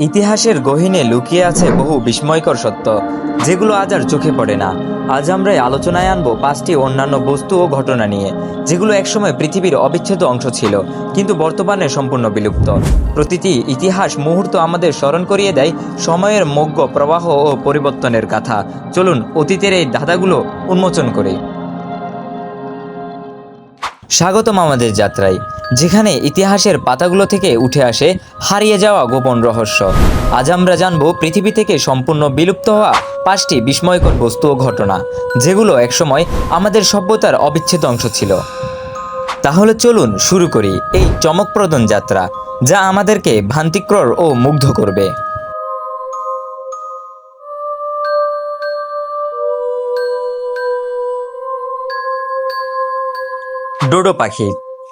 ইতিহাসের গহীনে লুকিয়ে আছে বহু বিস্ময়কর সত্য, যেগুলো আজ আর চোখে পড়ে না। আজ আমরা আলোচনায় আনবো 5টি অন্যান্য বস্তু ও ঘটনা নিয়ে, যেগুলো একসময় পৃথিবীর অবিচ্ছেদ্য অংশ ছিল, কিন্তু বর্তমানে সম্পূর্ণ বিলুপ্ত। প্রতিটি ইতিহাস মুহূর্ত আমাদের স্মরণ করিয়ে দেয় সময়ের মগ্ন প্রবাহ ও পরিবর্তনের কথা। চলুন অতীতের এই ধাঁধাগুলো উন্মোচন করি। স্বাগতম আমাদের যাত্রায়, যেখানে ইতিহাসের পাতাগুলো থেকে উঠে আসে হারিয়ে যাওয়া গোপন রহস্য। আজ আমরা জানবো পৃথিবী থেকে সম্পূর্ণ বিলুপ্ত হওয়া 5টি বিস্ময়কর বস্তু ও ঘটনা, যেগুলো একসময় আমাদের সভ্যতার অবিচ্ছেদ্য অংশ ছিল। তাহলে চলুন শুরু করি এই চমকপ্রদ যাত্রা, যা আমাদেরকে ভ্রান্তিকর ও মুগ্ধ করবে। ডোডো পাখি।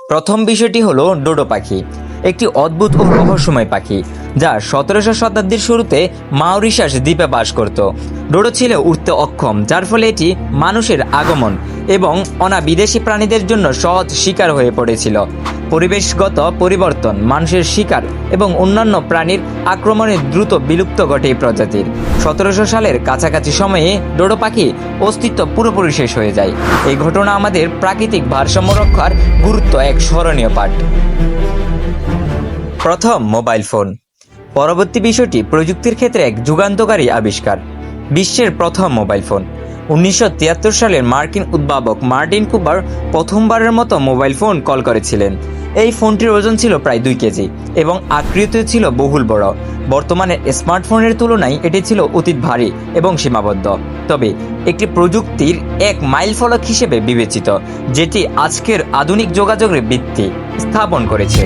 প্রথম বিষয়টি হলো ডোডো পাখি, একটি অদ্ভুত ও রহস্যময় পাখি যা 1700 শতাব্দীর শুরুতে মাউরিশাস দ্বীপে বাস করত। ডোডো ছিল উড়তে অক্ষম, যার ফলে এটি মানুষের আগমন এবং বিদেশি প্রাণীদের জন্য সহজ শিকার হয়ে পড়েছিল। পরিবেশগত পরিবর্তন, মানুষের শিকার এবং অন্যান্য প্রাণীর আক্রমণে দ্রুত বিলুপ্ত ঘটে এই প্রজাতির। 1700 সালের কাছাকাছি সময়ে ডোডো পাখি অস্তিত্ব পুরোপুরি শেষ হয়ে যায়। এই ঘটনা আমাদের প্রাকৃতিক ভারসাম্য রক্ষার গুরুত্ব এক স্মরণীয় পাঠ। প্রথম মোবাইল ফোন। পরবর্তী বিষয়টি প্রযুক্তির ক্ষেত্রে এক যুগান্তকারী আবিষ্কার, বিশ্বের প্রথম মোবাইল ফোন। 1973 সালের মার্কিন উদ্ভাবক মার্টিন কুপার প্রথমবারের মতো মোবাইল ফোন কল করেছিলেন। এই ফোনটির ওজন ছিল প্রায় 2 কেজি এবং আকৃতি ছিল বহুল বড়। বর্তমানে স্মার্টফোনের তুলনায় এটি ছিল অতি ভারী এবং সীমাবদ্ধ, তবে একটি প্রযুক্তির এক মাইলফলক হিসেবে বিবেচিত, যেটি আজকের আধুনিক যোগাযোগের ভিত্তি স্থাপন করেছে।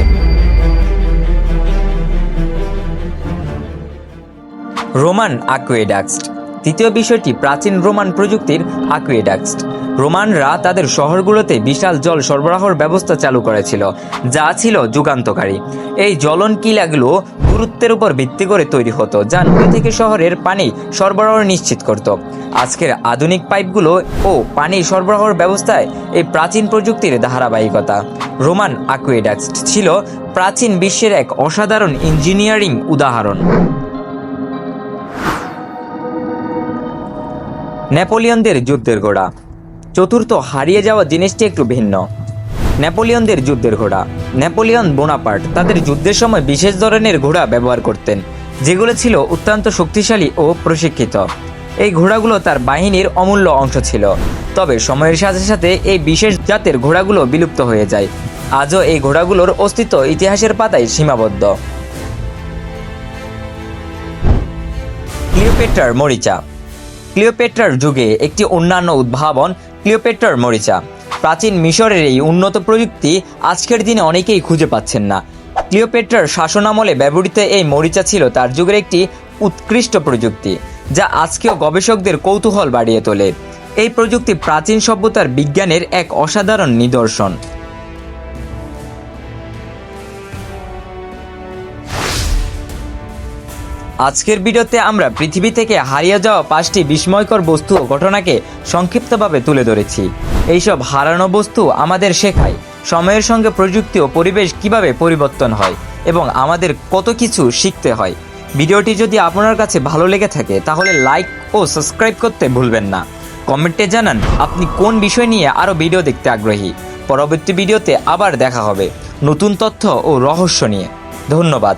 রোমান অ্যাকুয়েডাক্ট। তৃতীয় বিষয়টি প্রাচীন রোমান প্রযুক্তির অ্যাকুয়েডাক্ট। রোমানরা তাদের শহরগুলোতে বিশাল জল সরবরাহের ব্যবস্থা চালু করেছিল, যা ছিল যুগান্তকারী। এই জ্বলন কিলাগুলো গুরুত্বের উপর ভিত্তি করে তৈরি হতো, যা নদী থেকে শহরের পানি সরবরাহ নিশ্চিত করত। আজকের আধুনিক পাইপগুলো ও পানি সরবরাহের ব্যবস্থায় এই প্রাচীন প্রযুক্তির ধারাবাহিকতা। রোমান অ্যাকুয়েডাক্ট ছিল প্রাচীন বিশ্বের এক অসাধারণ ইঞ্জিনিয়ারিং উদাহরণ। নেপোলিয়নদের যুদ্ধের ঘোড়া। চতুর্থ হারিয়ে যাওয়া জিনিসটি একটু ভিন্ন। নেপোলিয়নদের যুদ্ধের ঘোড়া। নেপোলিয়ন বোনাপার্ট তাদের যুদ্ধের সময় বিশেষ ধরনের ঘোড়া ব্যবহার করতেন, যেগুলো ছিল অত্যন্ত শক্তিশালী ও প্রশিক্ষিত। এই ঘোড়াগুলো তার বাহিনীর অমূল্য অংশ ছিল, তবে সময়ের সাথে সাথে এই বিশেষ জাতের ঘোড়াগুলো বিলুপ্ত হয়ে যায়। আজও এই ঘোড়াগুলোর অস্তিত্ব ইতিহাসের পাতায় সীমাবদ্ধ। ক্লিওপেট্রার মরিচা। ক্লিওপেট্রার যুগে একটি অন্যান্য উদ্ভাবন ক্লিওপেট্রার মরিচা। প্রাচীন মিশরের এই উন্নত প্রযুক্তি আজকের দিনে অনেকেই খুঁজে পাচ্ছেন না। ক্লিওপেট্রার শাসনামলে ব্যবহৃত এই মরিচা ছিল তার যুগের একটি উৎকৃষ্ট প্রযুক্তি, যা আজকেও গবেষকদের কৌতূহল বাড়িয়ে তোলে। এই প্রযুক্তি প্রাচীন সভ্যতার বিজ্ঞানের এক অসাধারণ নিদর্শন। আজকের ভিডিওতে আমরা পৃথিবী থেকে হারিয়ে যাওয়া 5টি বিস্ময়কর বস্তু ও ঘটনাকে সংক্ষিপ্তভাবে তুলে ধরেছি। এইসব হারানো বস্তু আমাদের শেখায় সময়ের সঙ্গে প্রযুক্তি ও পরিবেশ কিভাবে পরিবর্তন হয় এবং আমাদের কত কিছু শিখতে হয়। ভিডিওটি যদি আপনার কাছে ভালো লেগে থাকে তাহলে লাইক ও সাবস্ক্রাইব করতে ভুলবেন না। কমেন্টে জানান আপনি কোন বিষয় নিয়ে আরও ভিডিও দেখতে আগ্রহী। পরবর্তী ভিডিওতে আবার দেখা হবে নতুন তথ্য ও রহস্য নিয়ে। ধন্যবাদ।